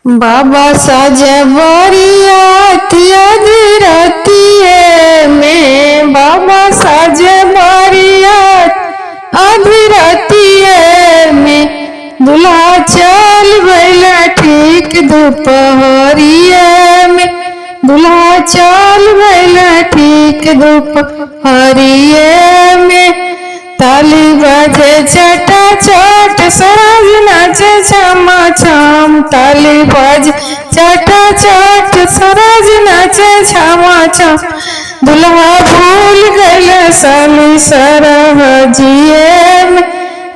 बाबा साजे बारियात अधीरतिये में, बाबा साजे बारियात अधीरतिये में, दूल्हा चल भैला ठीक दोपहरिये में, दूल्हा चल भैला ठीक दोपहरिये में। ताली बाजे चटा चट सरज नाचे छमा छम, ताली बाजे चटा चट सरज नाचे छमा छम। दूल्हा भूल गइले साली सरहजिए में,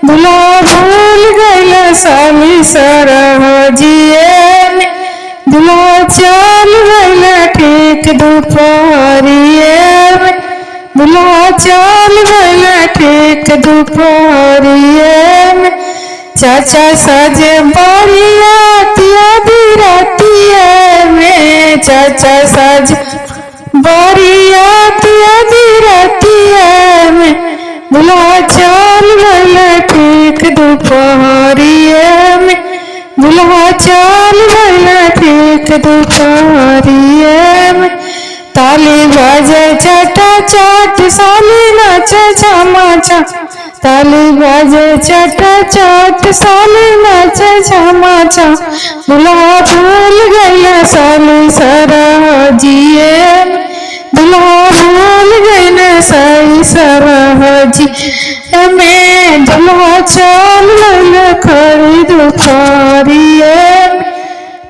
दूल्हा भूल गइले साली सरहजिए में, दूल्हा चल भइले ठीक दोपहरिये में, दूल्हा चल भइले ठीक दोपहरिये में। चाचा साजे बारियात अधीरतिये में, चाचा साजे बारियात अधीरतिये में, दूल्हा चल भइले ठीक दोपहरिये में, दूल्हा चल भइले ठीक दोपहरिये में। ताली बाजे चटा चट साली नाचे छमा छम, ताली बाजे चटा चट साली नाचे छमा छम। दूल्हा भूल गइले साली सरहजिए में, दूल्हा भूल गइले साली सरहजिए में, दूल्हा चल भइले खड़ी दोपहरिये में,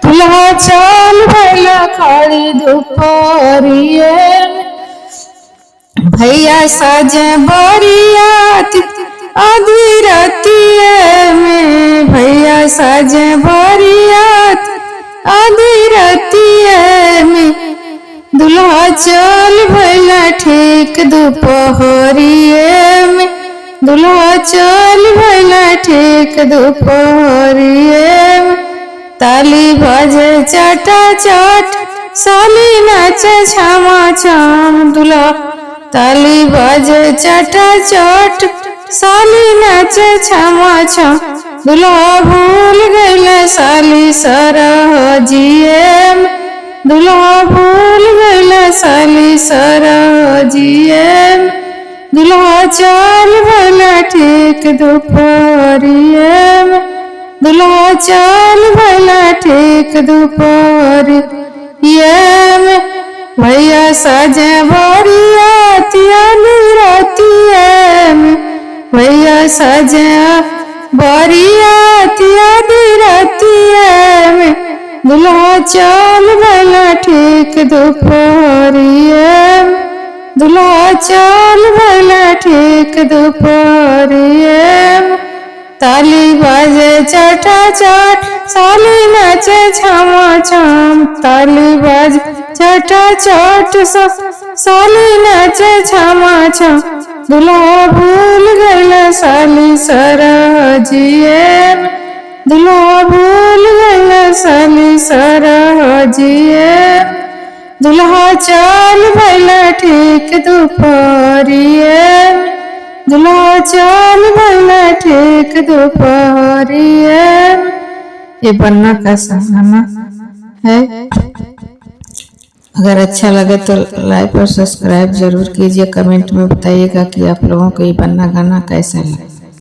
दूल्हा चल भइले खड़ी दोपहरिये में। भैया साजे बारियात अधीरतिये में, भैया साजे बारियात अधीरतिये में, दूल्हा चल भइले ठीक दोपहरिये में, दूल्हा चल भइले ठीक दोपहरिये में। ताली बाजे चटा चट साली नाचे छमा छम, दूल्हा ताली बाजे चटा चट साली नाचे छमा छम। दूल्हा भूल गइले साली सरहजिए में, दूल्हा भूल गइले साली सरहजिए में, दूल्हा चल भइले ठीक दोपहरिये में, दूल्हा चल भइले ठीक दोपहरिये में। भैया साजे बारियात अधीरतिये में, भैया साजे बारियात अधीरतिये में, दूल्हा चल भइले ठीक दोपहरिये में, दूल्हा चल भइले ठीक दोपहरिये में। ताली बाजे चटा चट साली नाचे छमा छम, ताली बाजे चटा चट साली नाचे छमा छम। दूल्हा भूल गइले साली सरहजिए में, दूल्हा भूल गइले साली सरहजिए में, दूल्हा चल भइले ठीक दोपहरिये में, दूल्हा चल भइले ठीक दोपहरिये में। ये बन्ना का गाना है। अगर अच्छा लगे तो लाइक और सब्सक्राइब जरूर कीजिए। कमेंट में बताइएगा कि आप लोगों को ये बन्ना गाना कैसा लगा।